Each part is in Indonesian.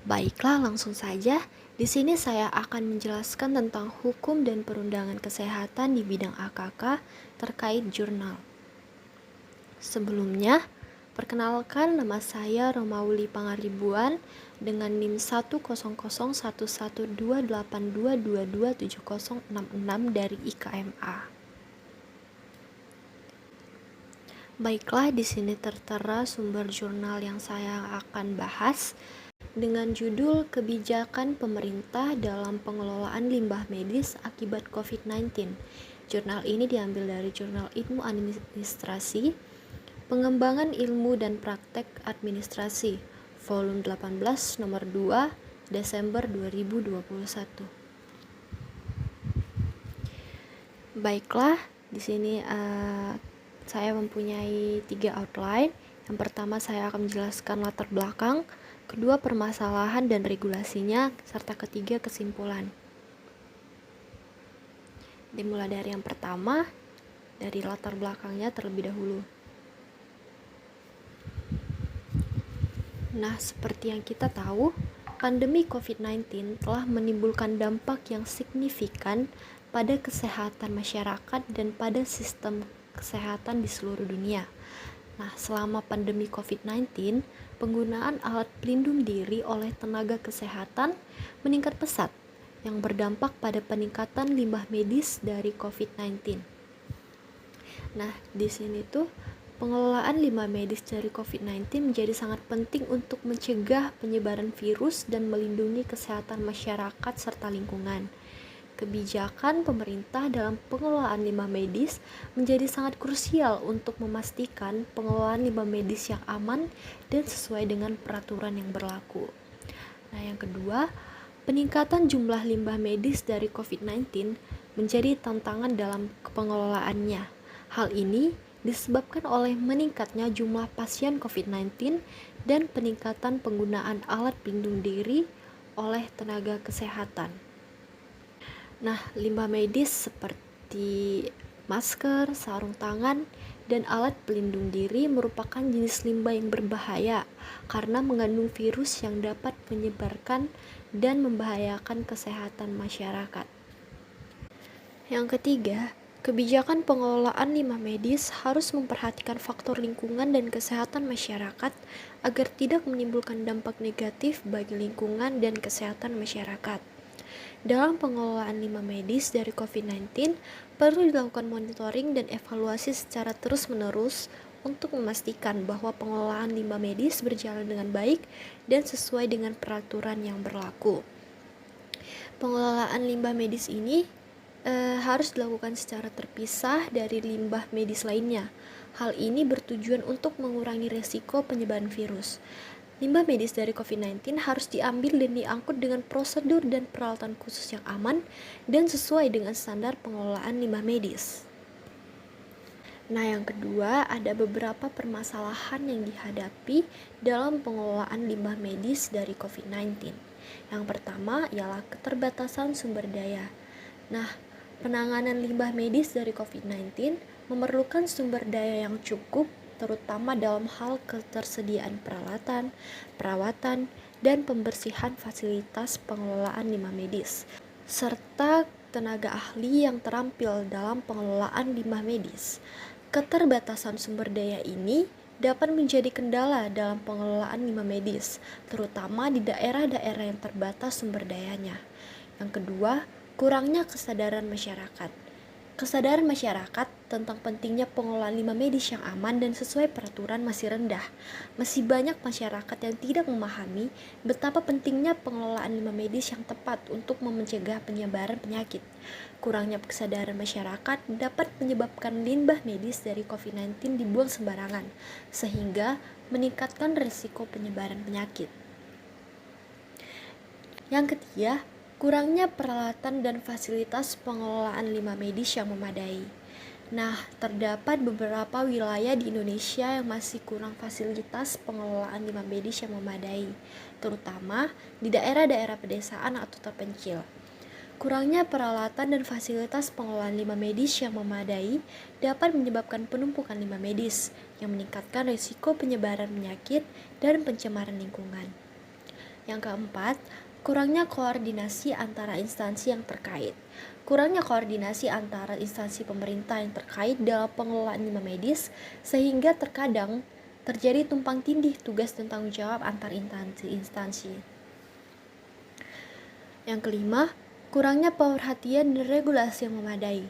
Baiklah, langsung saja. Di sini saya akan menjelaskan tentang hukum dan perundangan kesehatan di bidang AKK terkait jurnal. Sebelumnya, perkenalkan nama saya Romauli Pangaribuan dengan NIM 100112822227066 dari IKMA. Baiklah, di sini tertera sumber jurnal yang saya akan bahas dengan judul Kebijakan Pemerintah dalam Pengelolaan Limbah Medis Akibat COVID-19. Jurnal ini diambil dari Jurnal Ilmu Administrasi, Pengembangan Ilmu dan Praktek Administrasi, volume 18 nomor 2, Desember 2021. Baiklah, di sini saya mempunyai 3 outline. Yang pertama saya akan menjelaskan latar belakang, kedua permasalahan dan regulasinya, serta ketiga kesimpulan. Dimulai dari yang pertama, dari latar belakangnya terlebih dahulu. Nah, seperti yang kita tahu, pandemi COVID-19 telah menimbulkan dampak yang signifikan pada kesehatan masyarakat dan pada sistem kesehatan di seluruh dunia. Nah, selama pandemi COVID-19, penggunaan alat pelindung diri oleh tenaga kesehatan meningkat pesat yang berdampak pada peningkatan limbah medis dari COVID-19. Nah, di sini tuh pengelolaan limbah medis dari COVID-19 menjadi sangat penting untuk mencegah penyebaran virus dan melindungi kesehatan masyarakat serta lingkungan. Kebijakan pemerintah dalam pengelolaan limbah medis menjadi sangat krusial untuk memastikan pengelolaan limbah medis yang aman dan sesuai dengan peraturan yang berlaku. Nah, yang kedua, peningkatan jumlah limbah medis dari COVID-19 menjadi tantangan dalam pengelolaannya. Hal ini disebabkan oleh meningkatnya jumlah pasien COVID-19 dan peningkatan penggunaan alat pelindung diri oleh tenaga kesehatan. Nah, limbah medis seperti masker, sarung tangan, dan alat pelindung diri merupakan jenis limbah yang berbahaya karena mengandung virus yang dapat menyebarkan dan membahayakan kesehatan masyarakat. Yang ketiga, kebijakan pengelolaan limbah medis harus memperhatikan faktor lingkungan dan kesehatan masyarakat agar tidak menimbulkan dampak negatif bagi lingkungan dan kesehatan masyarakat. Dalam pengelolaan limbah medis dari COVID-19, perlu dilakukan monitoring dan evaluasi secara terus-menerus untuk memastikan bahwa pengelolaan limbah medis berjalan dengan baik dan sesuai dengan peraturan yang berlaku. Pengelolaan limbah medis ini harus dilakukan secara terpisah dari limbah medis lainnya. Hal ini bertujuan untuk mengurangi resiko penyebaran virus. Limbah medis dari COVID-19 harus diambil dan diangkut dengan prosedur dan peralatan khusus yang aman dan sesuai dengan standar pengelolaan limbah medis. Nah, yang kedua, ada beberapa permasalahan yang dihadapi dalam pengelolaan limbah medis dari COVID-19. Yang pertama ialah keterbatasan sumber daya. Nah, penanganan limbah medis dari COVID-19 memerlukan sumber daya yang cukup, terutama dalam hal ketersediaan peralatan, perawatan, dan pembersihan fasilitas pengelolaan limbah medis, serta tenaga ahli yang terampil dalam pengelolaan limbah medis. Keterbatasan sumber daya ini dapat menjadi kendala dalam pengelolaan limbah medis, terutama di daerah-daerah yang terbatas sumber dayanya. Yang kedua, kurangnya kesadaran masyarakat. Kesadaran masyarakat tentang pentingnya pengelolaan limbah medis yang aman dan sesuai peraturan masih rendah. Masih banyak masyarakat yang tidak memahami betapa pentingnya pengelolaan limbah medis yang tepat untuk mencegah penyebaran penyakit. Kurangnya kesadaran masyarakat dapat menyebabkan limbah medis dari COVID-19 dibuang sembarangan, sehingga meningkatkan risiko penyebaran penyakit. Yang ketiga, kurangnya peralatan dan fasilitas pengelolaan limbah medis yang memadai. Nah, terdapat beberapa wilayah di Indonesia yang masih kurang fasilitas pengelolaan limbah medis yang memadai, terutama di daerah-daerah pedesaan atau terpencil. Kurangnya peralatan dan fasilitas pengelolaan limbah medis yang memadai dapat menyebabkan penumpukan limbah medis yang meningkatkan risiko penyebaran penyakit dan pencemaran lingkungan. Yang keempat, kurangnya koordinasi antara instansi yang terkait. Kurangnya koordinasi antara instansi pemerintah yang terkait dalam pengelolaan limbah medis sehingga terkadang terjadi tumpang tindih tugas dan tanggung jawab antar instansi. Yang kelima, kurangnya perhatian dan regulasi yang memadai.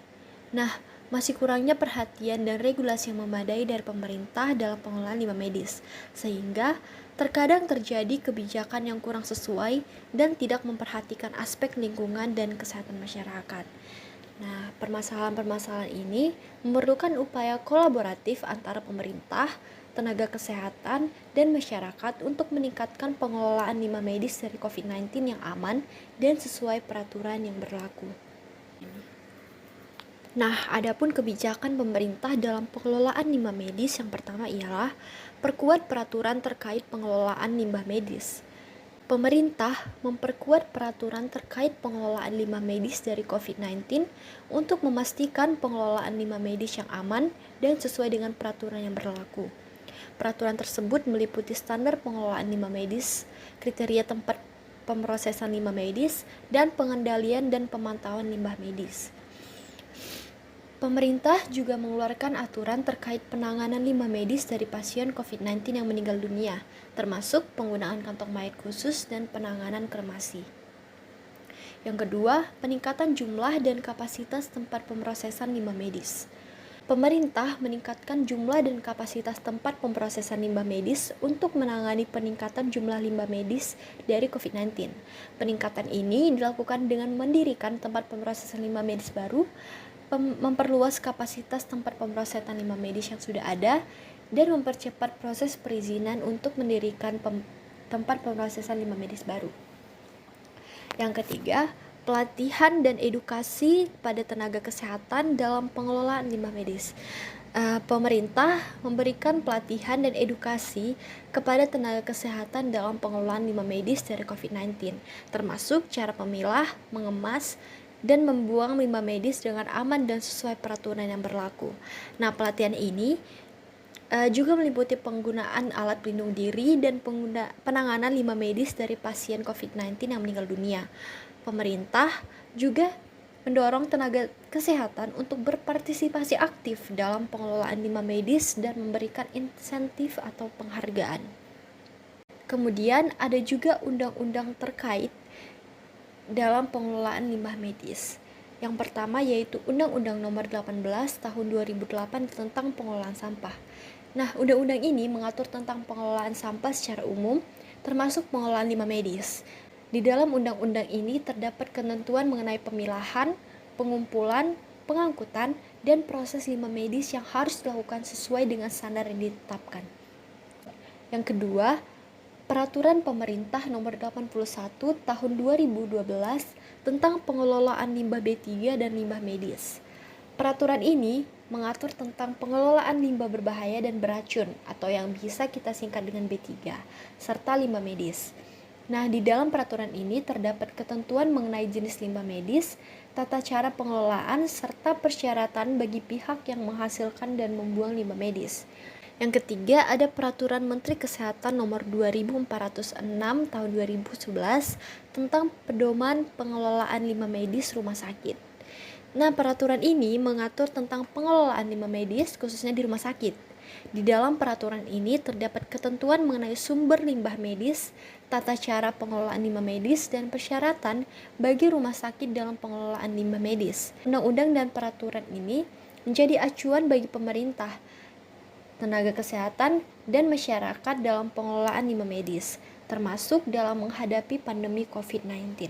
Nah, masih kurangnya perhatian dan regulasi yang memadai dari pemerintah dalam pengelolaan limbah medis, sehingga terkadang terjadi kebijakan yang kurang sesuai dan tidak memperhatikan aspek lingkungan dan kesehatan masyarakat. Nah, permasalahan-permasalahan ini memerlukan upaya kolaboratif antara pemerintah, tenaga kesehatan, dan masyarakat untuk meningkatkan pengelolaan limbah medis dari COVID-19 yang aman dan sesuai peraturan yang berlaku. Nah, adapun kebijakan pemerintah dalam pengelolaan limbah medis yang pertama ialah perkuat peraturan terkait pengelolaan limbah medis. Pemerintah memperkuat peraturan terkait pengelolaan limbah medis dari COVID-19 untuk memastikan pengelolaan limbah medis yang aman dan sesuai dengan peraturan yang berlaku. Peraturan tersebut meliputi standar pengelolaan limbah medis, kriteria tempat pemrosesan limbah medis, dan pengendalian dan pemantauan limbah medis. Pemerintah juga mengeluarkan aturan terkait penanganan limbah medis dari pasien COVID-19 yang meninggal dunia, termasuk penggunaan kantong mayat khusus dan penanganan kremasi. Yang kedua, peningkatan jumlah dan kapasitas tempat pemrosesan limbah medis. Pemerintah meningkatkan jumlah dan kapasitas tempat pemrosesan limbah medis untuk menangani peningkatan jumlah limbah medis dari COVID-19. Peningkatan ini dilakukan dengan mendirikan tempat pemrosesan limbah medis baru, memperluas kapasitas tempat pemrosesan limbah medis yang sudah ada, dan mempercepat proses perizinan untuk mendirikan tempat pemrosesan limbah medis baru. Yang ketiga, pelatihan dan edukasi pada tenaga kesehatan dalam pengelolaan limbah medis. Pemerintah memberikan pelatihan dan edukasi kepada tenaga kesehatan dalam pengelolaan limbah medis dari COVID-19, termasuk cara memilah, mengemas, dan membuang limbah medis dengan aman dan sesuai peraturan yang berlaku. Nah, pelatihan ini juga meliputi penggunaan alat pelindung diri dan penanganan limbah medis dari pasien COVID-19 yang meninggal dunia. Pemerintah juga mendorong tenaga kesehatan untuk berpartisipasi aktif dalam pengelolaan limbah medis dan memberikan insentif atau penghargaan. Kemudian ada juga undang-undang terkait dalam pengelolaan limbah medis. Yang pertama yaitu Undang-Undang Nomor 18 Tahun 2008 tentang pengelolaan sampah. Nah, undang-undang ini mengatur tentang pengelolaan sampah secara umum, termasuk pengelolaan limbah medis. Di dalam undang-undang ini terdapat ketentuan mengenai pemilahan, pengumpulan, pengangkutan, dan proses limbah medis yang harus dilakukan sesuai dengan standar yang ditetapkan. Yang kedua, Peraturan Pemerintah Nomor 81 Tahun 2012 tentang pengelolaan limbah B3 dan limbah medis. Peraturan ini mengatur tentang pengelolaan limbah berbahaya dan beracun atau yang bisa kita singkat dengan B3 serta limbah medis. Nah, di dalam peraturan ini terdapat ketentuan mengenai jenis limbah medis, tata cara pengelolaan, serta persyaratan bagi pihak yang menghasilkan dan membuang limbah medis. Yang ketiga, ada Peraturan Menteri Kesehatan Nomor 2406 Tahun 2011 tentang pedoman pengelolaan limbah medis rumah sakit. Nah, peraturan ini mengatur tentang pengelolaan limbah medis khususnya di rumah sakit. Di dalam peraturan ini terdapat ketentuan mengenai sumber limbah medis, tata cara pengelolaan limbah medis, dan persyaratan bagi rumah sakit dalam pengelolaan limbah medis. Undang-undang dan peraturan ini menjadi acuan bagi pemerintah, tenaga kesehatan, dan masyarakat dalam pengelolaan limbah medis, termasuk dalam menghadapi pandemi COVID-19.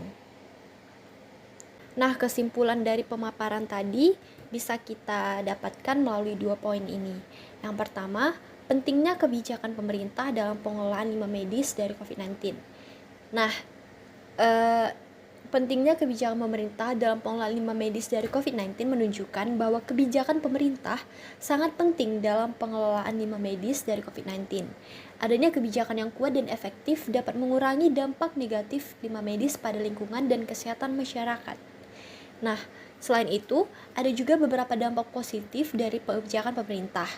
Nah, kesimpulan dari pemaparan tadi bisa kita dapatkan melalui 2 poin ini. Yang pertama, pentingnya kebijakan pemerintah dalam pengelolaan limbah medis dari COVID-19. Nah, pentingnya kebijakan pemerintah dalam pengelolaan limbah medis dari COVID-19 menunjukkan bahwa kebijakan pemerintah sangat penting dalam pengelolaan limbah medis dari COVID-19. Adanya kebijakan yang kuat dan efektif dapat mengurangi dampak negatif limbah medis pada lingkungan dan kesehatan masyarakat. Nah, selain itu, ada juga beberapa dampak positif dari kebijakan pemerintah.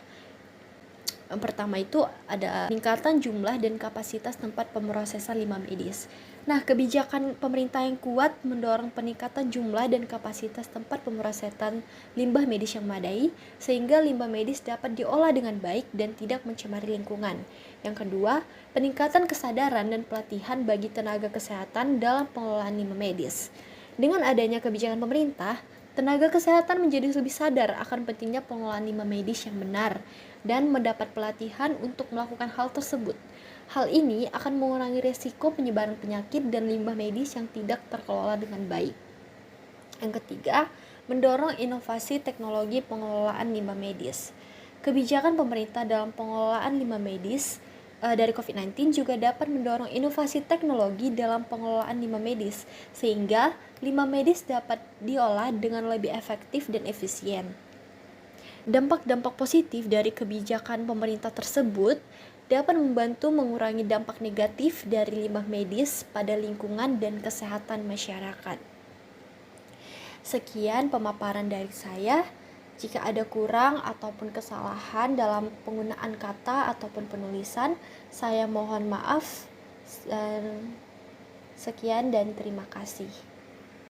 Yang pertama itu ada peningkatan jumlah dan kapasitas tempat pemrosesan limbah medis. Nah, kebijakan pemerintah yang kuat mendorong peningkatan jumlah dan kapasitas tempat pemrosesan limbah medis yang memadai, sehingga limbah medis dapat diolah dengan baik dan tidak mencemari lingkungan. Yang kedua, peningkatan kesadaran dan pelatihan bagi tenaga kesehatan dalam pengelolaan limbah medis. Dengan adanya kebijakan pemerintah, tenaga kesehatan menjadi lebih sadar akan pentingnya pengelolaan limbah medis yang benar dan mendapat pelatihan untuk melakukan hal tersebut. Hal ini akan mengurangi resiko penyebaran penyakit dan limbah medis yang tidak terkelola dengan baik. Yang ketiga, mendorong inovasi teknologi pengelolaan limbah medis. Kebijakan pemerintah dalam pengelolaan limbah medis dari COVID-19 juga dapat mendorong inovasi teknologi dalam pengelolaan limbah medis, sehingga limbah medis dapat diolah dengan lebih efektif dan efisien. Dampak-dampak positif dari kebijakan pemerintah tersebut dapat membantu mengurangi dampak negatif dari limbah medis pada lingkungan dan kesehatan masyarakat. Sekian pemaparan dari saya. Jika ada kurang ataupun kesalahan dalam penggunaan kata ataupun penulisan, saya mohon maaf. Sekian dan terima kasih.